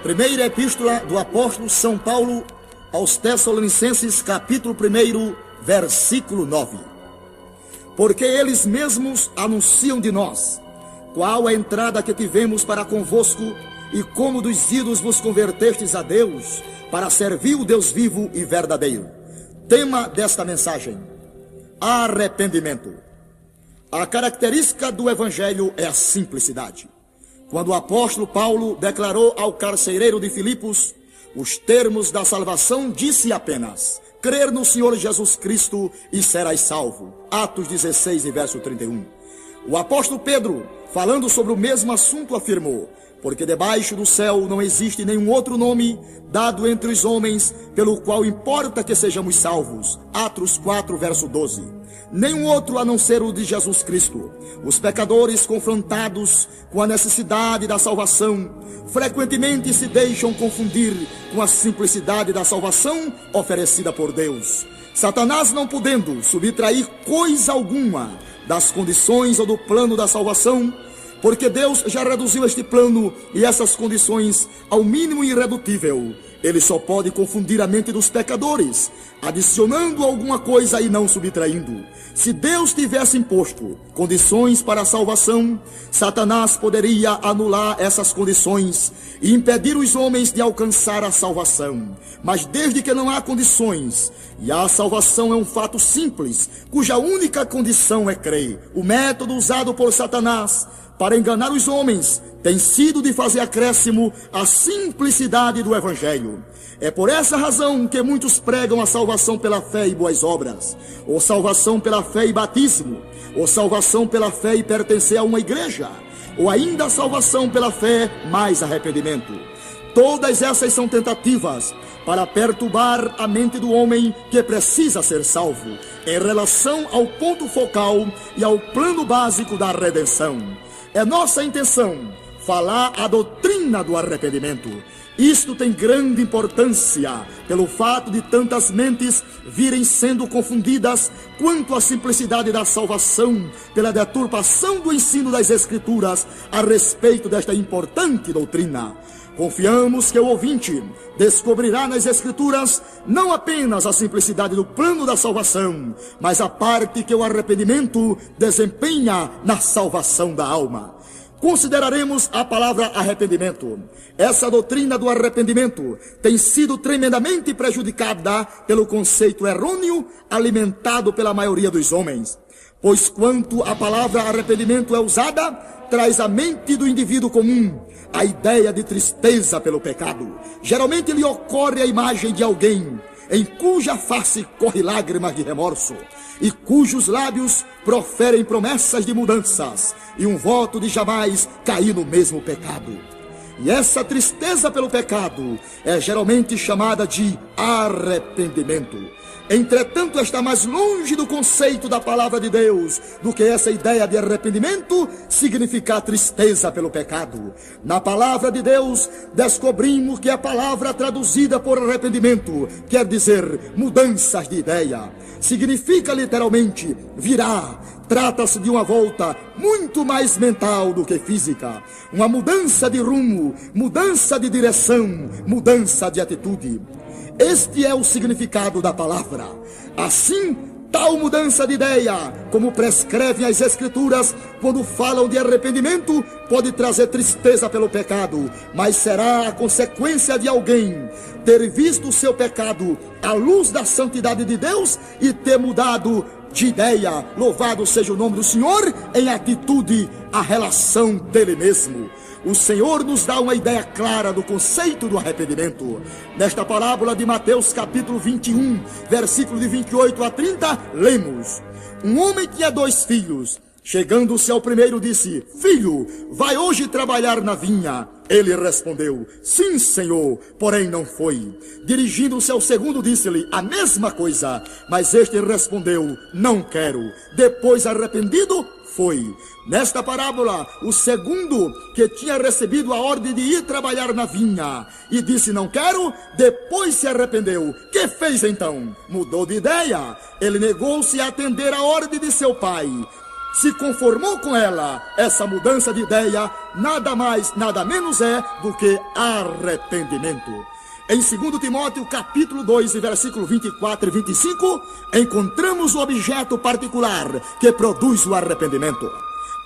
Primeira Epístola do Apóstolo São Paulo aos Tessalonicenses, capítulo 1, versículo 9. Porque eles mesmos anunciam de nós, qual a entrada que tivemos para convosco, e como dos ídolos vos convertestes a Deus, para servir o Deus vivo e verdadeiro. Tema desta mensagem: arrependimento. A característica do Evangelho é a simplicidade. Quando o apóstolo Paulo declarou ao carcereiro de Filipos os termos da salvação, disse apenas: crer no Senhor Jesus Cristo e serás salvo. Atos 16 e verso 31. O apóstolo Pedro, falando sobre o mesmo assunto, afirmou: porque debaixo do céu não existe nenhum outro nome dado entre os homens pelo qual importa que sejamos salvos. Atos 4, verso 12. Nenhum outro a não ser o de Jesus Cristo. Os pecadores, confrontados com a necessidade da salvação, frequentemente se deixam confundir com a simplicidade da salvação oferecida por Deus. Satanás, não podendo subtrair coisa alguma das condições ou do plano da salvação, porque Deus já reduziu este plano e essas condições ao mínimo irredutível, ele só pode confundir a mente dos pecadores, adicionando alguma coisa e não subtraindo. Se Deus tivesse imposto condições para a salvação, Satanás poderia anular essas condições e impedir os homens de alcançar a salvação. Mas desde que não há condições, e a salvação é um fato simples, cuja única condição é crer, o método usado por Satanás para enganar os homens tem sido de fazer acréscimo à simplicidade do Evangelho. É por essa razão que muitos pregam a salvação pela fé e boas obras, ou salvação pela fé e batismo, ou salvação pela fé e pertencer a uma igreja, ou ainda a salvação pela fé mais arrependimento. Todas essas são tentativas para perturbar a mente do homem que precisa ser salvo, em relação ao ponto focal e ao plano básico da redenção. É nossa intenção falar a doutrina do arrependimento. Isto tem grande importância pelo fato de tantas mentes virem sendo confundidas quanto à simplicidade da salvação pela deturpação do ensino das Escrituras a respeito desta importante doutrina. Confiamos que o ouvinte descobrirá nas Escrituras não apenas a simplicidade do plano da salvação, mas a parte que o arrependimento desempenha na salvação da alma. Consideraremos a palavra arrependimento. Essa doutrina do arrependimento tem sido tremendamente prejudicada pelo conceito errôneo alimentado pela maioria dos homens. Pois quanto a palavra arrependimento é usada, traz à mente do indivíduo comum a ideia de tristeza pelo pecado. Geralmente lhe ocorre a imagem de alguém em cuja face corre lágrimas de remorso e cujos lábios proferem promessas de mudanças e um voto de jamais cair no mesmo pecado. E essa tristeza pelo pecado é geralmente chamada de arrependimento. Entretanto, está mais longe do conceito da palavra de Deus do que essa ideia de arrependimento significar tristeza pelo pecado. Na palavra de Deus, descobrimos que a palavra traduzida por arrependimento quer dizer mudanças de ideia. Significa literalmente virar. Trata-se de uma volta muito mais mental do que física. Uma mudança de rumo, mudança de direção, mudança de atitude. Este é o significado da palavra. Assim, tal mudança de ideia, como prescrevem as Escrituras, quando falam de arrependimento, pode trazer tristeza pelo pecado, mas será a consequência de alguém ter visto o seu pecado à luz da santidade de Deus e ter mudado de ideia, louvado seja o nome do Senhor, em atitude à relação dele mesmo. O Senhor nos dá uma ideia clara do conceito do arrependimento. Nesta parábola de Mateus capítulo 21, versículo de 28 a 30, lemos: um homem tinha 2 filhos. Chegando-se ao primeiro, disse: filho, vai hoje trabalhar na vinha. Ele respondeu: sim, senhor, porém não foi. Dirigindo-se ao segundo, disse-lhe a mesma coisa, mas este respondeu: não quero. Depois, arrependido, foi. Nesta parábola, o segundo, que tinha recebido a ordem de ir trabalhar na vinha e disse não quero, depois se arrependeu. Que fez então? Mudou de ideia. Ele negou-se a atender a ordem de seu pai. se conformou com ela, essa mudança de ideia nada mais, nada menos é do que arrependimento. Em 2 Timóteo, capítulo 2, versículo 24 e 25, encontramos o objeto particular que produz o arrependimento.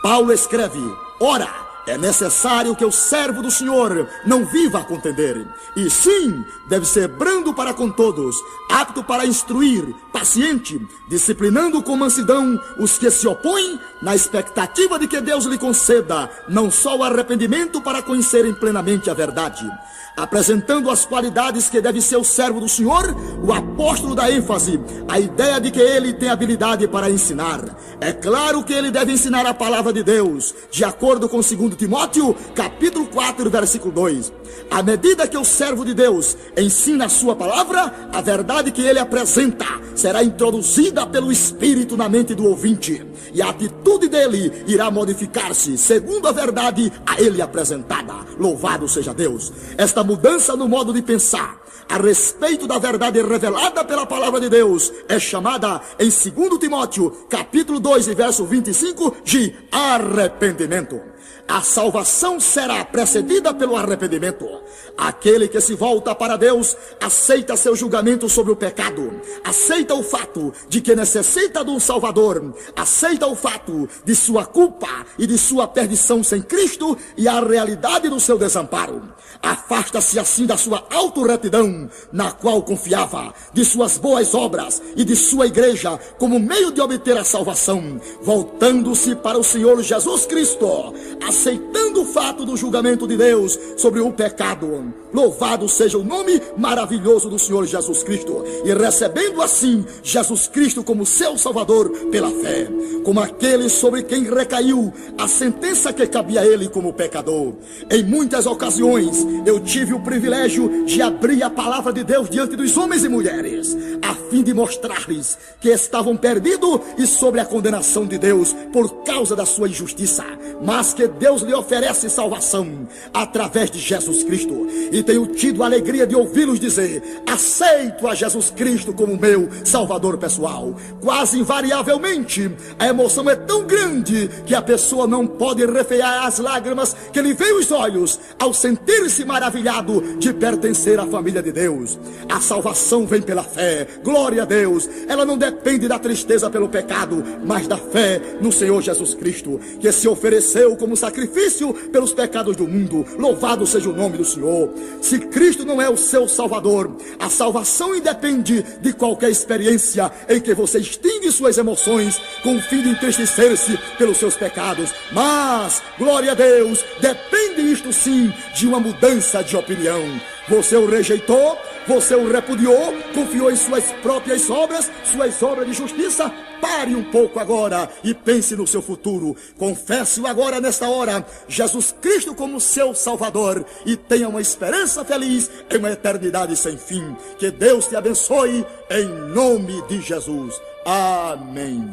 Paulo escreve: ora, é necessário que o servo do Senhor não viva a contender, e sim, deve ser brando para com todos, apto para instruir, paciente, disciplinando com mansidão os que se opõem, na expectativa de que Deus lhe conceda não só o arrependimento para conhecerem plenamente a verdade. Apresentando as qualidades que deve ser o servo do Senhor, o apóstolo dá ênfase à ideia de que ele tem habilidade para ensinar. É claro que ele deve ensinar a palavra de Deus, de acordo com 2 Timóteo, capítulo 4, versículo 2. À medida que o servo de Deus ensina a sua palavra, a verdade que ele apresenta será introduzida pelo Espírito na mente do ouvinte, e a atitude dele irá modificar-se segundo a verdade a ele apresentada. Louvado seja Deus! Esta mudança no modo de pensar a respeito da verdade revelada pela palavra de Deus é chamada em 2 Timóteo, capítulo 2, verso 25, de arrependimento. A salvação será precedida pelo arrependimento. Aquele que se volta para Deus aceita seu julgamento sobre o pecado, aceita o fato de que necessita de um Salvador, aceita o fato de sua culpa e de sua perdição sem Cristo e a realidade do seu desamparo. Afasta-se assim da sua autorretidão, na qual confiava, de suas boas obras e de sua igreja como meio de obter a salvação, voltando-se para o Senhor Jesus Cristo, aceitando o fato do julgamento de Deus sobre o pecado. Louvado seja o nome maravilhoso do Senhor Jesus Cristo, e recebendo assim Jesus Cristo como seu Salvador pela fé, como aquele sobre quem recaiu a sentença que cabia a ele como pecador. Em muitas ocasiões eu tive o privilégio de abrir a palavra de Deus diante dos homens e mulheres, a fim de mostrar-lhes que estavam perdidos e sobre a condenação de Deus por causa da sua injustiça, mas que Deus lhe oferece salvação através de Jesus Cristo. E tenho tido a alegria de ouvi-los dizer: aceito a Jesus Cristo como meu Salvador pessoal. Quase invariavelmente a emoção é tão grande que a pessoa não pode refrear as lágrimas que lhe vêm aos olhos ao sentir-se maravilhado de pertencer à família de Deus. A salvação vem pela fé, glória a Deus. Ela não depende da tristeza pelo pecado, mas da fé no Senhor Jesus Cristo, que se ofereceu como sacrifício pelos pecados do mundo. Louvado seja o nome do Senhor. Se Cristo não é o seu Salvador, a salvação independe de qualquer experiência em que você extingue suas emoções com o fim de entristecer-se pelos seus pecados. Mas, glória a Deus, depende isto sim de uma mudança de opinião. Você o rejeitou, você o repudiou, confiou em suas próprias obras, suas obras de justiça. Pare um pouco agora e pense no seu futuro. Confesse-o agora nesta hora, Jesus Cristo como seu Salvador, e tenha uma esperança feliz em uma eternidade sem fim. Que Deus te abençoe em nome de Jesus. Amém.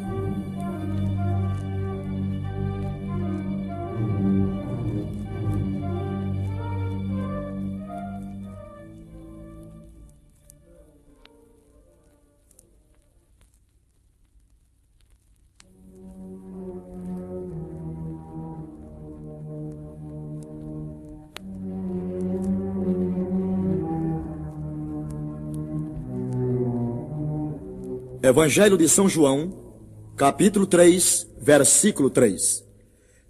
Evangelho de São João, capítulo 3, versículo 3.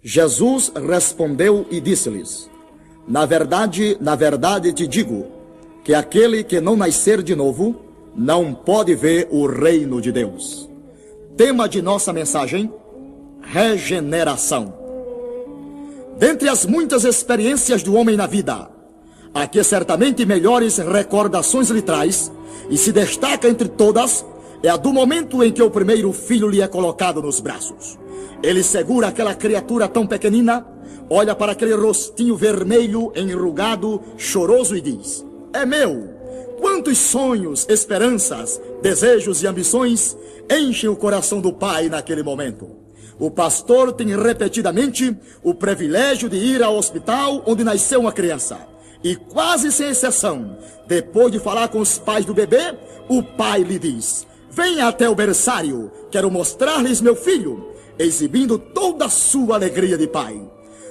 Jesus respondeu e disse-lhes: na verdade te digo, que aquele que não nascer de novo, não pode ver o reino de Deus. Tema de nossa mensagem: regeneração. Dentre as muitas experiências do homem na vida, a que certamente melhores recordações lhe traz, e se destaca entre todas, é a do momento em que o primeiro filho lhe é colocado nos braços. Ele segura aquela criatura tão pequenina, olha para aquele rostinho vermelho, enrugado, choroso e diz: é meu. Quantos sonhos, esperanças, desejos e ambições enchem o coração do pai naquele momento. O pastor tem repetidamente o privilégio de ir ao hospital onde nasceu uma criança. E quase sem exceção, depois de falar com os pais do bebê, o pai lhe diz: venha até o berçário, quero mostrar-lhes meu filho. exibindo toda a sua alegria de pai.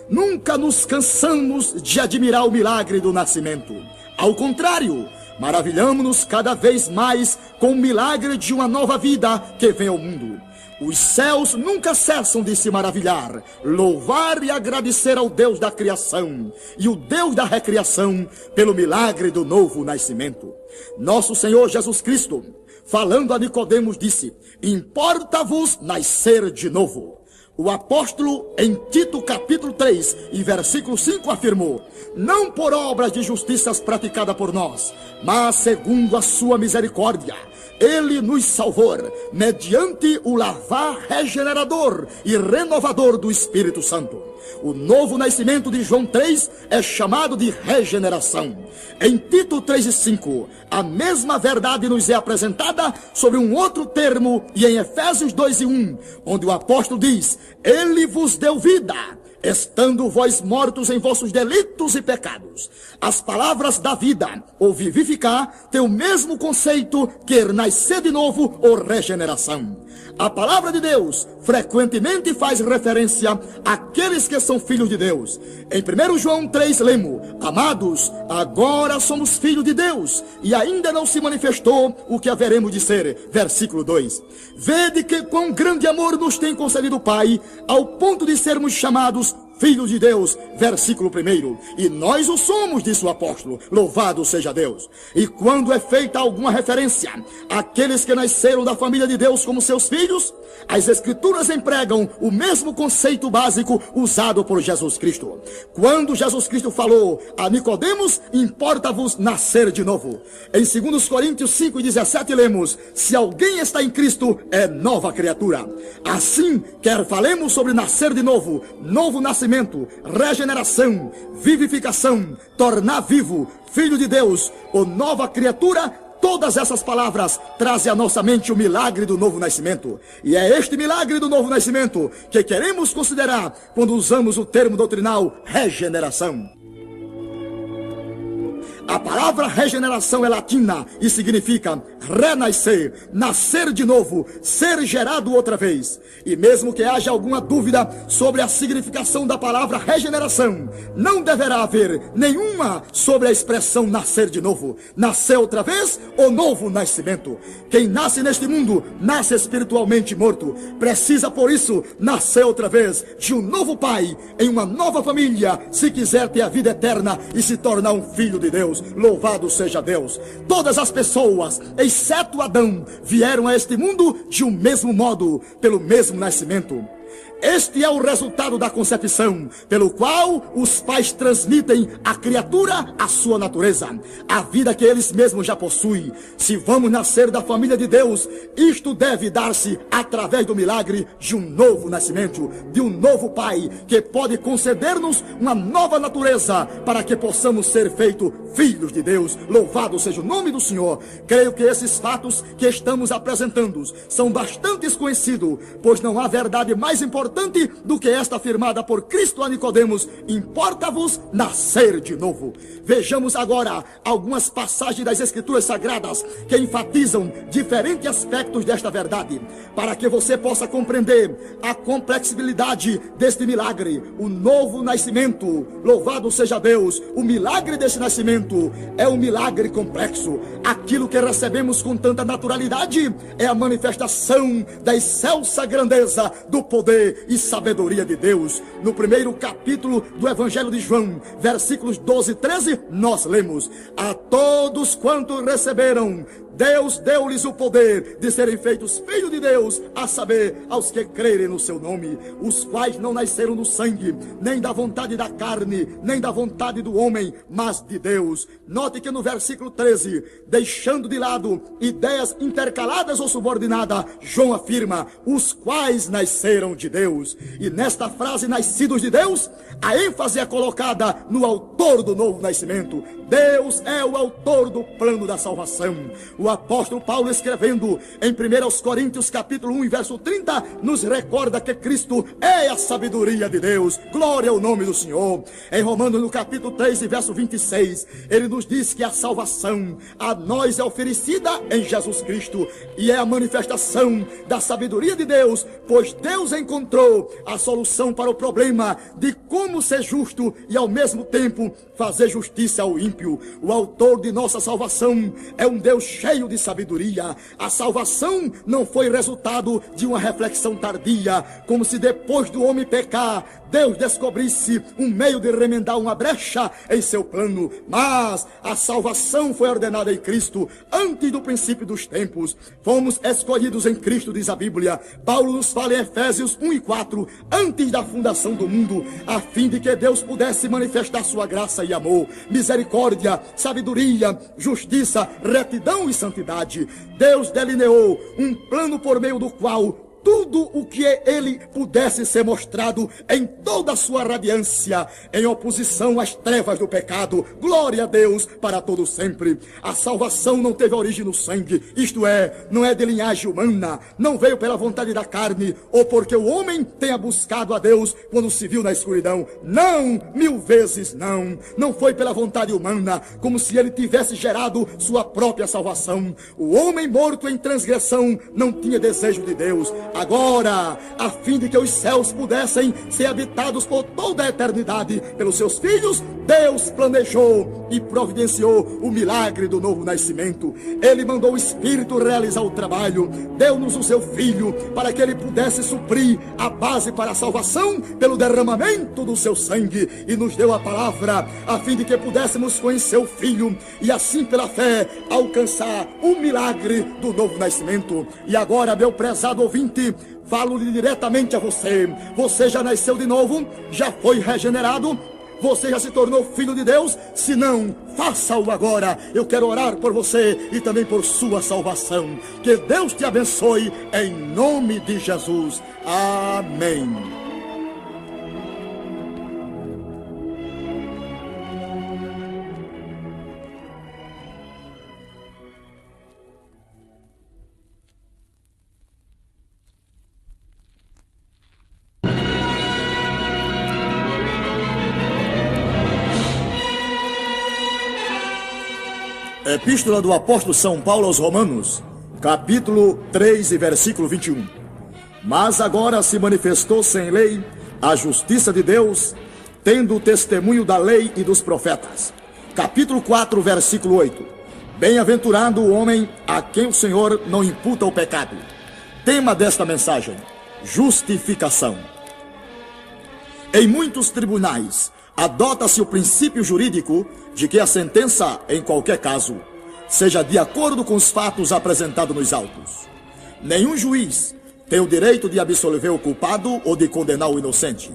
Nunca nos cansamos de admirar o milagre do nascimento. Ao contrário, maravilhamos-nos cada vez mais com o milagre de uma nova vida que vem ao mundo. Os céus nunca cessam de se maravilhar, louvar e agradecer ao Deus da criação e o Deus da recriação pelo milagre do novo nascimento. Nosso Senhor Jesus Cristo, falando a Nicodemos, disse: importa-vos nascer de novo. O apóstolo, em Tito capítulo 3 e versículo 5, afirmou: não por obras de justiças praticadas por nós, mas segundo a sua misericórdia, ele nos salvou, mediante o lavar regenerador e renovador do Espírito Santo. O novo nascimento de João 3 é chamado de regeneração. Em Tito 3 e 5, a mesma verdade nos é apresentada sobre um outro termo, e em Efésios 2 e 1, onde o apóstolo diz: ele vos deu vida, estando vós mortos em vossos delitos e pecados. As palavras da vida, ou vivificar, têm o mesmo conceito que nascer de novo ou regeneração. A palavra de Deus frequentemente faz referência àqueles que são filhos de Deus. Em 1 João 3 lemos: amados, agora somos filhos de Deus, e ainda não se manifestou o que haveremos de ser. Versículo 2. Vede que quão grande amor nos tem concedido o Pai, ao ponto de sermos chamados filhos de Deus. Versículo 1. E nós o somos, disse o apóstolo. Louvado seja Deus. E quando é feita alguma referência àqueles que nasceram da família de Deus como seus filhos, as Escrituras empregam o mesmo conceito básico usado por Jesus Cristo. Quando Jesus Cristo falou a Nicodemos: importa-vos nascer de novo. Em 2 Coríntios 5 e 17 lemos: se alguém está em Cristo, é nova criatura. Assim, quer falemos sobre nascer de novo, novo nascimento, regeneração, vivificação, tornar vivo, filho de Deus ou nova criatura, todas essas palavras trazem à nossa mente o milagre do novo nascimento. E é este milagre do novo nascimento que queremos considerar quando usamos o termo doutrinal regeneração. A palavra regeneração é latina e significa renascer, nascer de novo, ser gerado outra vez. E mesmo que haja alguma dúvida sobre a significação da palavra regeneração, não deverá haver nenhuma sobre a expressão nascer de novo, nascer outra vez ou novo nascimento. Quem nasce neste mundo nasce espiritualmente morto. Precisa, por isso, nascer outra vez de um novo pai, em uma nova família, se quiser ter a vida eterna e se tornar um filho de Deus. Louvado seja Deus. Todas as pessoas, exceto Adão, vieram a este mundo de um mesmo modo, pelo mesmo nascimento. Este é o resultado da concepção, pelo qual os pais transmitem à criatura a sua natureza, a vida que eles mesmos já possuem. Se vamos nascer da família de Deus, isto deve dar-se através do milagre de um novo nascimento, de um novo Pai, que pode conceder-nos uma nova natureza, para que possamos ser feitos filhos de Deus. Louvado seja o nome do Senhor. Creio que esses fatos que estamos apresentando são bastante conhecidos, pois não há verdade mais importante do que esta afirmada por Cristo a Nicodemos: importa-vos nascer de novo. Vejamos agora algumas passagens das Escrituras Sagradas que enfatizam diferentes aspectos desta verdade, para que você possa compreender a complexibilidade deste milagre, o novo nascimento. Louvado seja Deus. O milagre desse nascimento é um milagre complexo. Aquilo que recebemos com tanta naturalidade é a manifestação da excelsa grandeza do poder e sabedoria de Deus. No primeiro capítulo do Evangelho de João, versículos 12 e 13, nós lemos: a todos quantos receberam, Deus deu-lhes o poder de serem feitos filhos de Deus, a saber, aos que crerem no seu nome, os quais não nasceram do sangue, nem da vontade da carne, nem da vontade do homem, mas de Deus. Note que no versículo 13, deixando de lado ideias intercaladas ou subordinadas, João afirma: os quais nasceram de Deus. E nesta frase, nascidos de Deus, a ênfase é colocada no autor do novo nascimento. Deus é o autor do plano da salvação. O apóstolo Paulo, escrevendo em 1 Coríntios capítulo 1 e verso 30, nos recorda que Cristo é a sabedoria de Deus. Glória ao nome do Senhor. Em Romanos no capítulo 3 e verso 26, ele nos diz que a salvação a nós é oferecida em Jesus Cristo e é a manifestação da sabedoria de Deus, pois Deus encontrou a solução para o problema de como ser justo e ao mesmo tempo fazer justiça ao ímpio. O autor de nossa salvação é um Deus cheio de sabedoria. A salvação não foi resultado de uma reflexão tardia, como se depois do homem pecar, Deus descobrisse um meio de remendar uma brecha em seu plano, mas a salvação foi ordenada em Cristo antes do princípio dos tempos. Fomos escolhidos em Cristo, diz a Bíblia. Paulo nos fala em Efésios 1 e 4, antes da fundação do mundo, a fim de que Deus pudesse manifestar sua graça e amor, misericórdia, sabedoria, justiça, retidão e santidade. Deus delineou um plano por meio do qual tudo o que ele pudesse ser mostrado em toda a sua radiância, em oposição às trevas do pecado. Glória a Deus para todo sempre. A salvação não teve origem no sangue, isto é, não é de linhagem humana, não veio pela vontade da carne, ou porque o homem tenha buscado a Deus quando se viu na escuridão. Não, 1000 vezes não. Não foi pela vontade humana, como se ele tivesse gerado sua própria salvação. O homem morto em transgressão não tinha desejo de Deus. Agora, a fim de que os céus pudessem ser habitados por toda a eternidade pelos seus filhos, Deus planejou e providenciou o milagre do novo nascimento. Ele mandou o Espírito realizar o trabalho, deu-nos o seu Filho para que ele pudesse suprir a base para a salvação pelo derramamento do seu sangue, e nos deu a palavra a fim de que pudéssemos conhecer o Filho e assim pela fé alcançar o milagre do novo nascimento. E agora, meu prezado ouvinte, falo-lhe diretamente a você. Você já nasceu de novo? Já foi regenerado? Você já se tornou filho de Deus? Se não, faça-o agora. Eu quero orar por você e também por sua salvação. Que Deus te abençoe em nome de Jesus. Amém. Epístola do apóstolo São Paulo aos Romanos, capítulo 3 e versículo 21. Mas agora se manifestou sem lei a justiça de Deus, tendo o testemunho da lei e dos profetas. Capítulo 4, versículo 8. Bem-aventurado o homem a quem o Senhor não imputa o pecado. Tema desta mensagem: justificação. Em muitos tribunais, adota-se o princípio jurídico de que a sentença, em qualquer caso, seja de acordo com os fatos apresentados nos autos. Nenhum juiz tem o direito de absolver o culpado ou de condenar o inocente.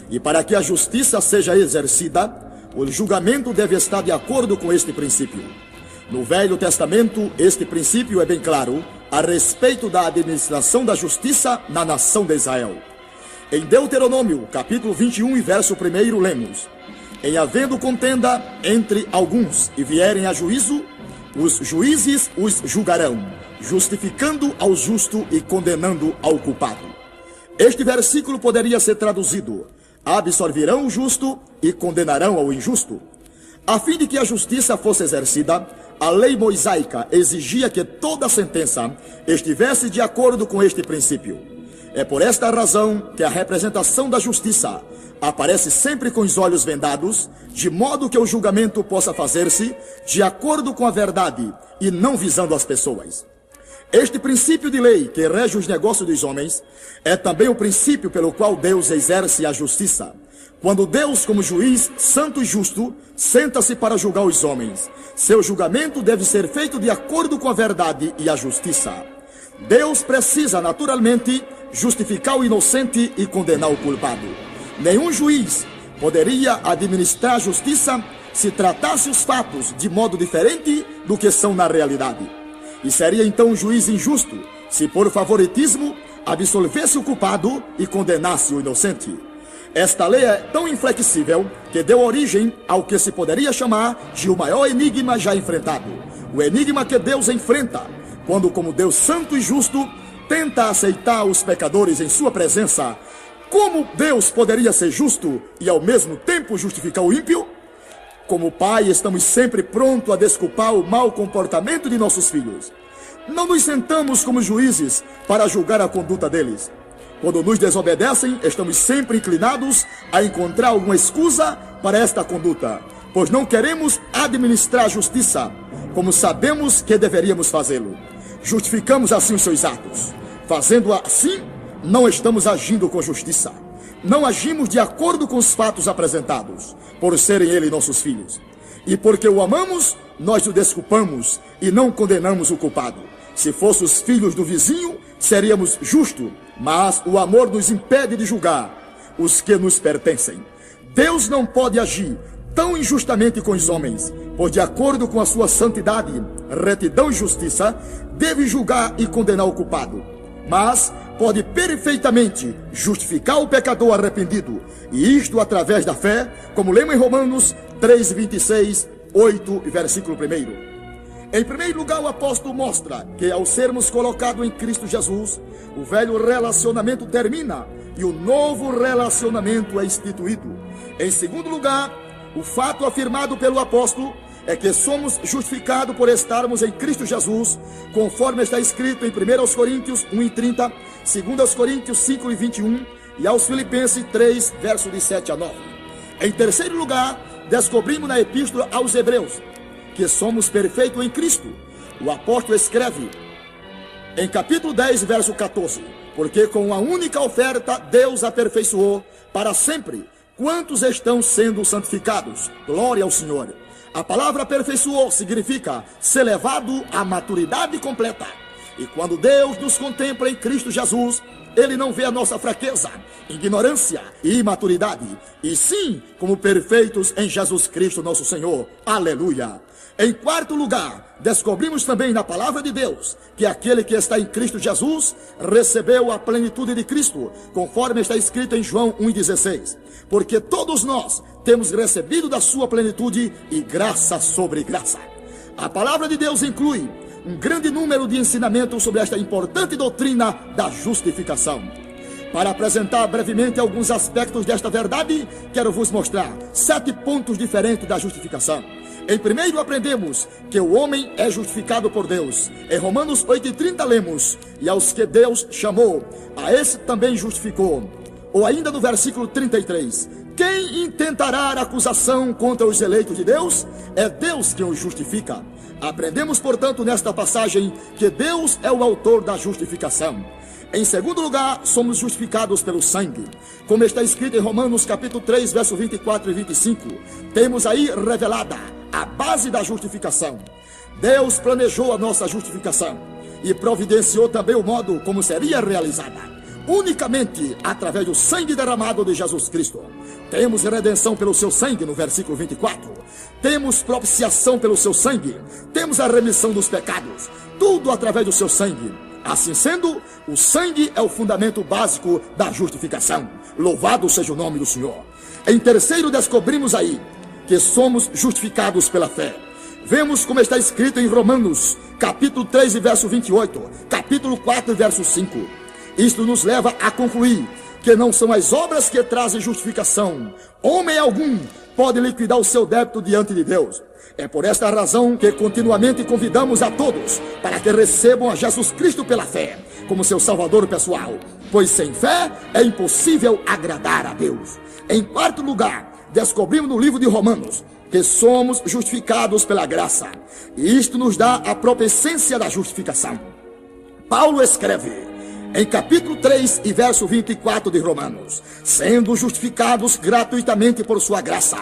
E para que a justiça seja exercida, o julgamento deve estar de acordo com este princípio. No Velho Testamento, este princípio é bem claro a respeito da administração da justiça na nação de Israel. Em Deuteronômio, capítulo 21 e verso 1, lemos: em havendo contenda entre alguns e vierem a juízo, os juízes os julgarão, justificando ao justo e condenando ao culpado. Este versículo poderia ser traduzido: absolverão o justo e condenarão ao injusto. A fim de que a justiça fosse exercida, a lei mosaica exigia que toda sentença estivesse de acordo com este princípio. É por esta razão que a representação da justiça aparece sempre com os olhos vendados, de modo que o julgamento possa fazer-se de acordo com a verdade e não visando as pessoas. Este princípio de lei que rege os negócios dos homens é também o princípio pelo qual Deus exerce a justiça. Quando Deus, como juiz santo e justo, senta-se para julgar os homens, seu julgamento deve ser feito de acordo com a verdade e a justiça. Deus precisa, naturalmente, justificar o inocente e condenar o culpado. Nenhum juiz poderia administrar a justiça se tratasse os fatos de modo diferente do que são na realidade. E seria então um juiz injusto se, por favoritismo, absolvesse o culpado e condenasse o inocente. Esta lei é tão inflexível que deu origem ao que se poderia chamar de o maior enigma já enfrentado: o enigma que Deus enfrenta quando, como Deus santo e justo, tenta aceitar os pecadores em sua presença. Como Deus poderia ser justo e ao mesmo tempo justificar o ímpio? Como pai, estamos sempre prontos a desculpar o mau comportamento de nossos filhos. Não nos sentamos como juízes para julgar a conduta deles. Quando nos desobedecem, estamos sempre inclinados a encontrar alguma excusa para esta conduta, pois não queremos administrar a justiça como sabemos que deveríamos fazê-lo. Justificamos assim os seus atos. Fazendo assim, não estamos agindo com justiça. Não agimos de acordo com os fatos apresentados, por serem ele nossos filhos. E porque o amamos, nós o desculpamos e não condenamos o culpado. Se fôssemos filhos do vizinho, seríamos justos, mas o amor nos impede de julgar os que nos pertencem. Deus não pode agir tão injustamente com os homens, pois de acordo com a sua santidade, retidão e justiça, deve julgar e condenar o culpado. Mas pode perfeitamente justificar o pecador arrependido, e isto através da fé, como lemos em Romanos 3, 26, 8, versículo 1. Em primeiro lugar, o apóstolo mostra que ao sermos colocados em Cristo Jesus, o velho relacionamento termina e o novo relacionamento é instituído. Em segundo lugar, o fato afirmado pelo apóstolo é que somos justificados por estarmos em Cristo Jesus, conforme está escrito em 1 Coríntios 1:30, 2 Coríntios 5:21 e aos Filipenses 3, versos de 7 a 9. Em terceiro lugar, descobrimos na epístola aos Hebreus que somos perfeitos em Cristo. O apóstolo escreve em capítulo 10, verso 14: porque com a única oferta Deus aperfeiçoou para sempre quantos estão sendo santificados. Glória ao Senhor. A palavra aperfeiçoou significa ser levado à maturidade completa. E quando Deus nos contempla em Cristo Jesus, Ele não vê a nossa fraqueza, ignorância e imaturidade, e sim como perfeitos em Jesus Cristo nosso Senhor. Aleluia! Em quarto lugar, descobrimos também na palavra de Deus que aquele que está em Cristo Jesus recebeu a plenitude de Cristo, conforme está escrito em João 1,16. Porque todos nós temos recebido da sua plenitude e graça sobre graça. A palavra de Deus inclui um grande número de ensinamentos sobre esta importante doutrina da justificação. Para apresentar brevemente alguns aspectos desta verdade, quero vos mostrar 7 pontos diferentes da justificação. Em primeiro, aprendemos que o homem é justificado por Deus. Em Romanos 8,30 lemos: e aos que Deus chamou, a esse também justificou. Ou ainda no versículo 33: quem intentará acusação contra os eleitos de Deus? É Deus quem os justifica. Aprendemos, portanto, nesta passagem que Deus é o autor da justificação. Em segundo lugar, somos justificados pelo sangue. Como está escrito em Romanos capítulo 3, verso 24 e 25, temos aí revelada a base da justificação. Deus planejou a nossa justificação e providenciou também o modo como seria realizada, unicamente através do sangue derramado de Jesus Cristo. Temos redenção pelo seu sangue no versículo 24. Temos propiciação pelo seu sangue. Temos a remissão dos pecados. Tudo através do seu sangue. Assim sendo, o sangue é o fundamento básico da justificação. Louvado seja o nome do Senhor. Em terceiro, descobrimos aí que somos justificados pela fé. Vemos como está escrito em Romanos, capítulo 3, verso 28, capítulo 4, verso 5. Isto nos leva a concluir que não são as obras que trazem justificação. Homem algum pode liquidar o seu débito diante de Deus. É por esta razão que continuamente convidamos a todos para que recebam a Jesus Cristo pela fé, como seu Salvador pessoal, pois sem fé é impossível agradar a Deus. Em quarto lugar, descobrimos no livro de Romanos que somos justificados pela graça, e isto nos dá a própria essência da justificação. Paulo escreve em capítulo 3 e verso 24 de Romanos: sendo justificados gratuitamente por sua graça.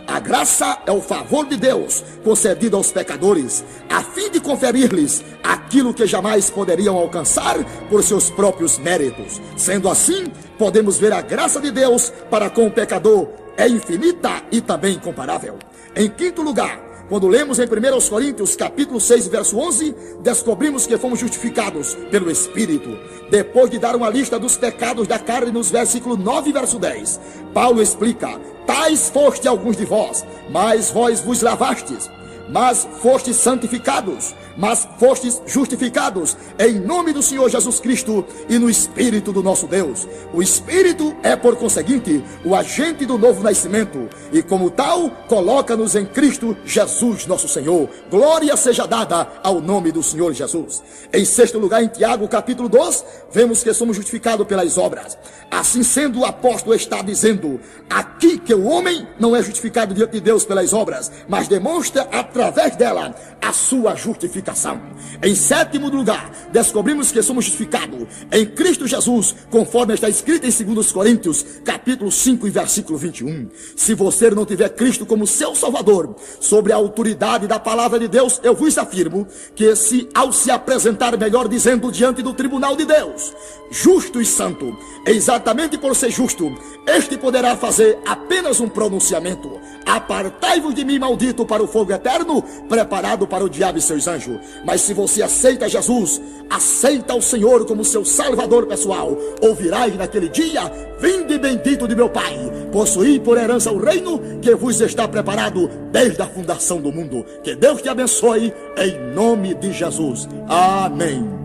A graça é o favor de Deus concedido aos pecadores, a fim de conferir-lhes aquilo que jamais poderiam alcançar por seus próprios méritos. Sendo assim, podemos ver a graça de Deus para com o pecador é infinita e também incomparável. Em quinto lugar, quando lemos em 1 Coríntios capítulo 6, verso 11, descobrimos que fomos justificados pelo Espírito. Depois de dar uma lista dos pecados da carne nos versículos 9 e verso 10, Paulo explica: tais foste alguns de vós, mas vós vos lavastes, mas fostes santificados, mas fostes justificados em nome do Senhor Jesus Cristo e no Espírito do nosso Deus. O Espírito é, por conseguinte, o agente do novo nascimento e, como tal, coloca-nos em Cristo Jesus, nosso Senhor. Glória seja dada ao nome do Senhor Jesus. Em sexto lugar, em Tiago, capítulo 2, vemos que somos justificados pelas obras. Assim sendo, o apóstolo está dizendo aqui que o homem não é justificado diante de Deus pelas obras, mas demonstra através dela a sua justificação. Em sétimo lugar, descobrimos que somos justificados em Cristo Jesus, conforme está escrito em 2 Coríntios, capítulo 5 e versículo 21. Se você não tiver Cristo como seu Salvador, sobre a autoridade da palavra de Deus, eu vos afirmo que ao se apresentar, melhor dizendo, diante do tribunal de Deus, justo e santo, exatamente por ser justo, este poderá fazer apenas um pronunciamento: apartai-vos de mim, maldito, para o fogo eterno, preparado para o diabo e seus anjos. Mas se você aceita Jesus, aceita o Senhor como seu Salvador pessoal, ouvirás naquele dia: vinde bendito de meu Pai, possuí por herança o reino que vos está preparado desde a fundação do mundo. Que Deus te abençoe, em nome de Jesus. Amém.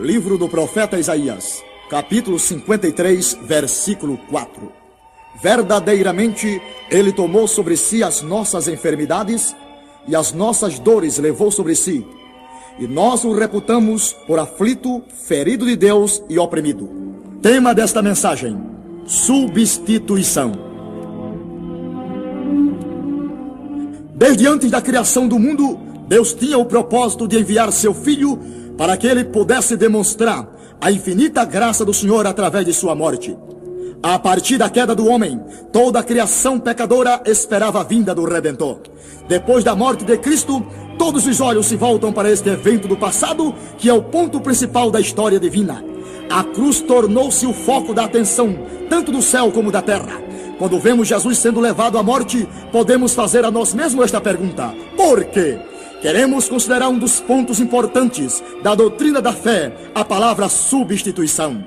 Livro do profeta Isaías, capítulo 53, versículo 4. Verdadeiramente, ele tomou sobre si as nossas enfermidades e as nossas dores levou sobre si. E nós o reputamos por aflito, ferido de Deus e oprimido. Tema desta mensagem: substituição. Desde antes da criação do mundo, Deus tinha o propósito de enviar seu Filho para que ele pudesse demonstrar a infinita graça do Senhor através de sua morte. A partir da queda do homem, toda a criação pecadora esperava a vinda do Redentor. Depois da morte de Cristo, todos os olhos se voltam para este evento do passado, que é o ponto principal da história divina. A cruz tornou-se o foco da atenção, tanto do céu como da terra. Quando vemos Jesus sendo levado à morte, podemos fazer a nós mesmos esta pergunta: por quê? Queremos considerar um dos pontos importantes da doutrina da fé, a palavra substituição.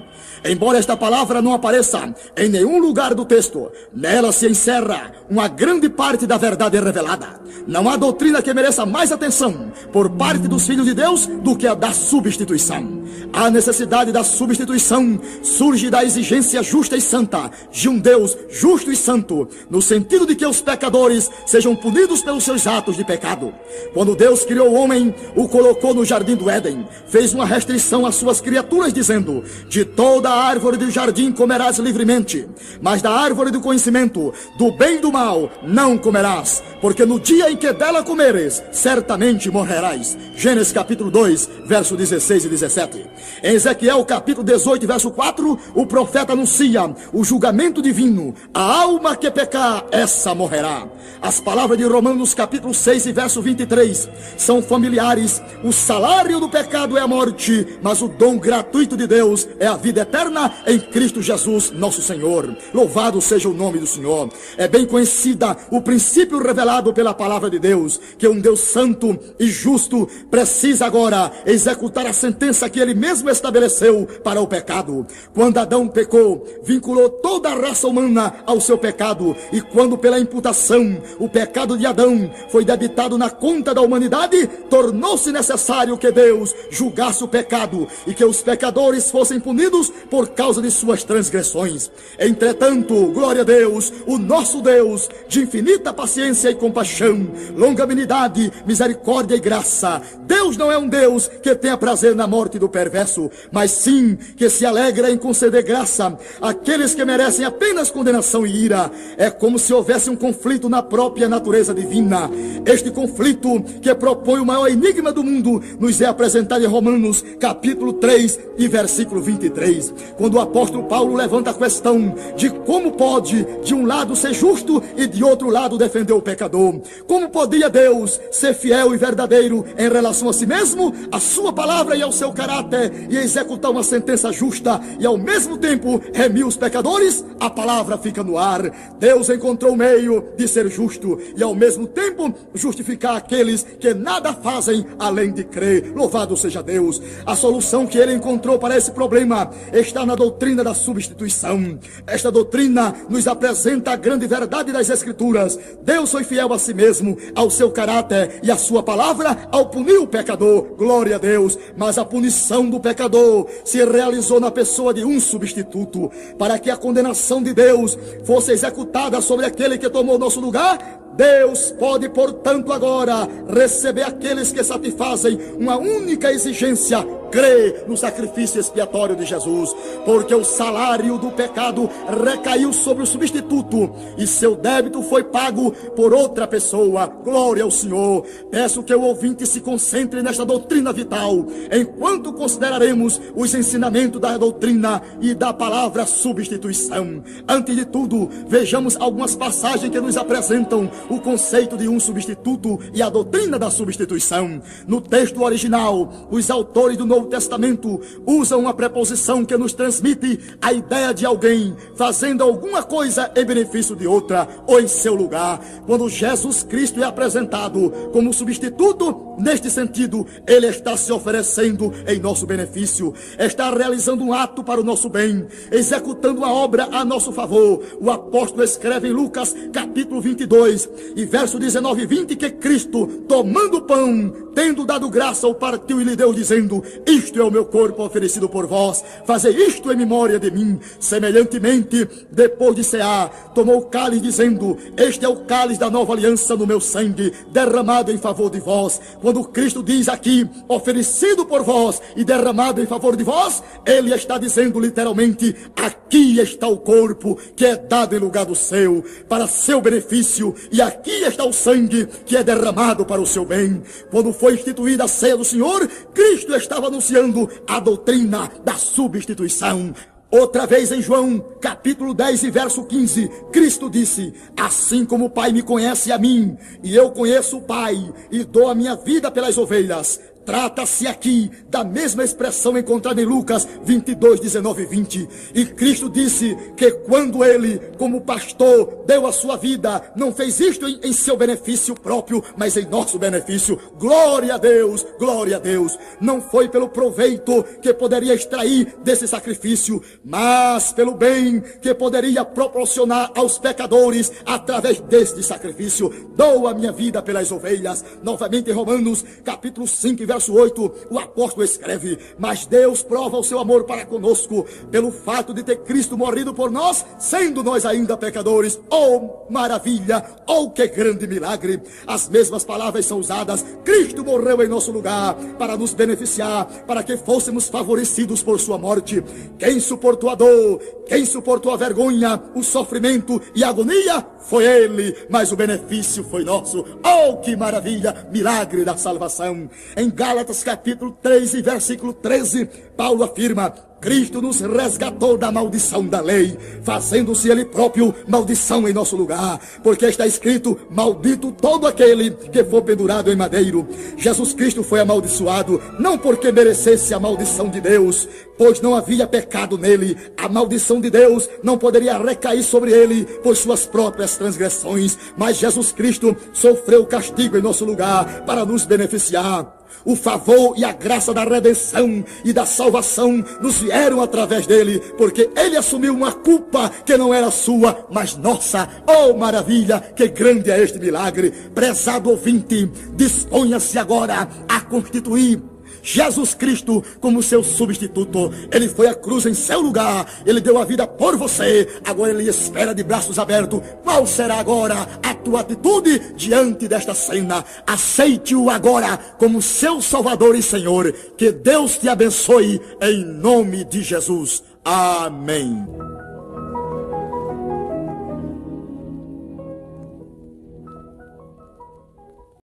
Embora esta palavra não apareça em nenhum lugar do texto, nela se encerra uma grande parte da verdade revelada. Não há doutrina que mereça mais atenção por parte dos filhos de Deus do que a da substituição. A necessidade da substituição surge da exigência justa e santa de um Deus justo e santo, no sentido de que os pecadores sejam punidos pelos seus atos de pecado. Quando Deus criou o homem, o colocou no jardim do Éden, fez uma restrição às suas criaturas, dizendo: de toda a árvore do jardim comerás livremente, mas da árvore do conhecimento do bem e do mal não comerás, porque no dia em que dela comeres, certamente morrerás. Gênesis capítulo 2, verso 16 e 17. Em Ezequiel capítulo 18, verso 4, o profeta anuncia o julgamento divino: a alma que pecar, essa morrerá. As palavras de Romanos capítulo 6 e verso 23 são familiares: o salário do pecado é a morte, mas o dom gratuito de Deus é a vida eterna em Cristo Jesus, nosso Senhor. Louvado seja o nome do Senhor. É bem conhecida o princípio revelado pela palavra de Deus, que um Deus santo e justo precisa agora executar a sentença que ele mesmo estabeleceu para o pecado. Quando Adão pecou, vinculou toda a raça humana ao seu pecado, e quando pela imputação o pecado de Adão foi debitado na conta da humanidade, tornou-se necessário que Deus julgasse o pecado e que os pecadores fossem punidos por causa de suas transgressões. Entretanto, glória a Deus, o nosso Deus, de infinita paciência e compaixão, longanimidade, misericórdia e graça. Deus não é um Deus que tenha prazer na morte do perverso, mas sim que se alegra em conceder graça àqueles que merecem apenas condenação e ira. É como se houvesse um conflito na própria natureza divina. Este conflito, que propõe o maior enigma do mundo, nos é apresentado em Romanos capítulo 3 e versículo 23, quando o apóstolo Paulo levanta a questão de como pode de um lado ser justo e de outro lado defender o pecador. Como podia Deus ser fiel e verdadeiro em relação a si mesmo, a sua palavra e ao seu caráter, e executar uma sentença justa e ao mesmo tempo remir os pecadores? A palavra fica no ar. Deus encontrou o meio de ser justo e ao mesmo tempo justificar aqueles que nada fazem além de crer. Louvado seja Deus. A solução que ele encontrou para esse problema está na doutrina da substituição. Esta doutrina nos apresenta a grande verdade das Escrituras. Deus foi fiel a si mesmo, ao seu caráter e à sua palavra ao punir o pecador. Glória a Deus. Mas a punição do pecador se realizou na pessoa de um substituto. Para que a condenação de Deus fosse executada sobre aquele que tomou nosso lugar, Deus pode, portanto, agora receber aqueles que satisfazem uma única exigência: crê no sacrifício expiatório de Jesus, porque o salário do pecado recaiu sobre o substituto e seu débito foi pago por outra pessoa. Glória ao Senhor. Peço que o ouvinte se concentre nesta doutrina vital, enquanto consideraremos os ensinamentos da doutrina e da palavra substituição. Antes de tudo, vejamos algumas passagens que nos apresentam o conceito de um substituto e a doutrina da substituição. No texto original, os autores do Novo Testamento usam uma preposição que nos transmite a ideia de alguém fazendo alguma coisa em benefício de outra ou em seu lugar. Quando Jesus Cristo é apresentado como substituto, neste sentido, ele está se oferecendo em nosso benefício, está realizando um ato para o nosso bem, executando uma obra a nosso favor. O apóstolo escreve em Lucas capítulo 22 e verso 19 e 20 que Cristo, tomando o pão, tendo dado graça, o partiu e lhe deu, dizendo: isto é o meu corpo oferecido por vós, fazei isto em memória de mim. Semelhantemente, depois de cear, tomou o cálice, dizendo: este é o cálice da nova aliança no meu sangue, derramado em favor de vós. Quando Cristo diz aqui, oferecido por vós e derramado em favor de vós, ele está dizendo literalmente: aqui está o corpo que é dado em lugar do seu, para seu benefício, e aqui está o sangue que é derramado para o seu bem. Quando foi instituída a ceia do Senhor, Cristo estava anunciando a doutrina da substituição. Outra vez em João, capítulo 10 e verso 15, Cristo disse: assim como o Pai me conhece a mim, e eu conheço o Pai, e dou a minha vida pelas ovelhas. Trata-se aqui da mesma expressão encontrada em Lucas 22, 19 e 20. E Cristo disse que quando ele, como pastor, deu a sua vida, não fez isto em seu benefício próprio, mas em nosso benefício. Glória a Deus, glória a Deus. Não foi pelo proveito que poderia extrair desse sacrifício, mas pelo bem que poderia proporcionar aos pecadores através deste sacrifício. Dou a minha vida pelas ovelhas. Novamente em Romanos capítulo 5, verso 8, o apóstolo escreve: mas Deus prova o seu amor para conosco pelo fato de ter Cristo morrido por nós, sendo nós ainda pecadores. Oh, maravilha! Oh, que grande milagre! As mesmas palavras são usadas. Cristo morreu em nosso lugar para nos beneficiar, para que fôssemos favorecidos por sua morte. Quem suportou a dor, quem suportou a vergonha, o sofrimento e a agonia, foi ele, mas o benefício foi nosso. Oh, que maravilha! Milagre da salvação. Em Gálatas capítulo 3 e versículo 13, Paulo afirma: Cristo nos resgatou da maldição da lei, fazendo-se ele próprio maldição em nosso lugar, porque está escrito: maldito todo aquele que for pendurado em madeiro. Jesus Cristo foi amaldiçoado, não porque merecesse a maldição de Deus, pois não havia pecado nele. A maldição de Deus não poderia recair sobre ele por suas próprias transgressões, mas Jesus Cristo sofreu o castigo em nosso lugar para nos beneficiar. O favor e a graça da redenção e da salvação nos vieram através dele, porque ele assumiu uma culpa que não era sua, mas nossa. Oh, maravilha, que grande é este milagre. Prezado ouvinte, disponha-se agora a constituir Jesus Cristo como seu substituto. Ele foi à cruz em seu lugar, ele deu a vida por você. Agora ele espera de braços abertos. Qual será agora a tua atitude diante desta cena? Aceite-o agora como seu Salvador e Senhor. Que Deus te abençoe em nome de Jesus. Amém.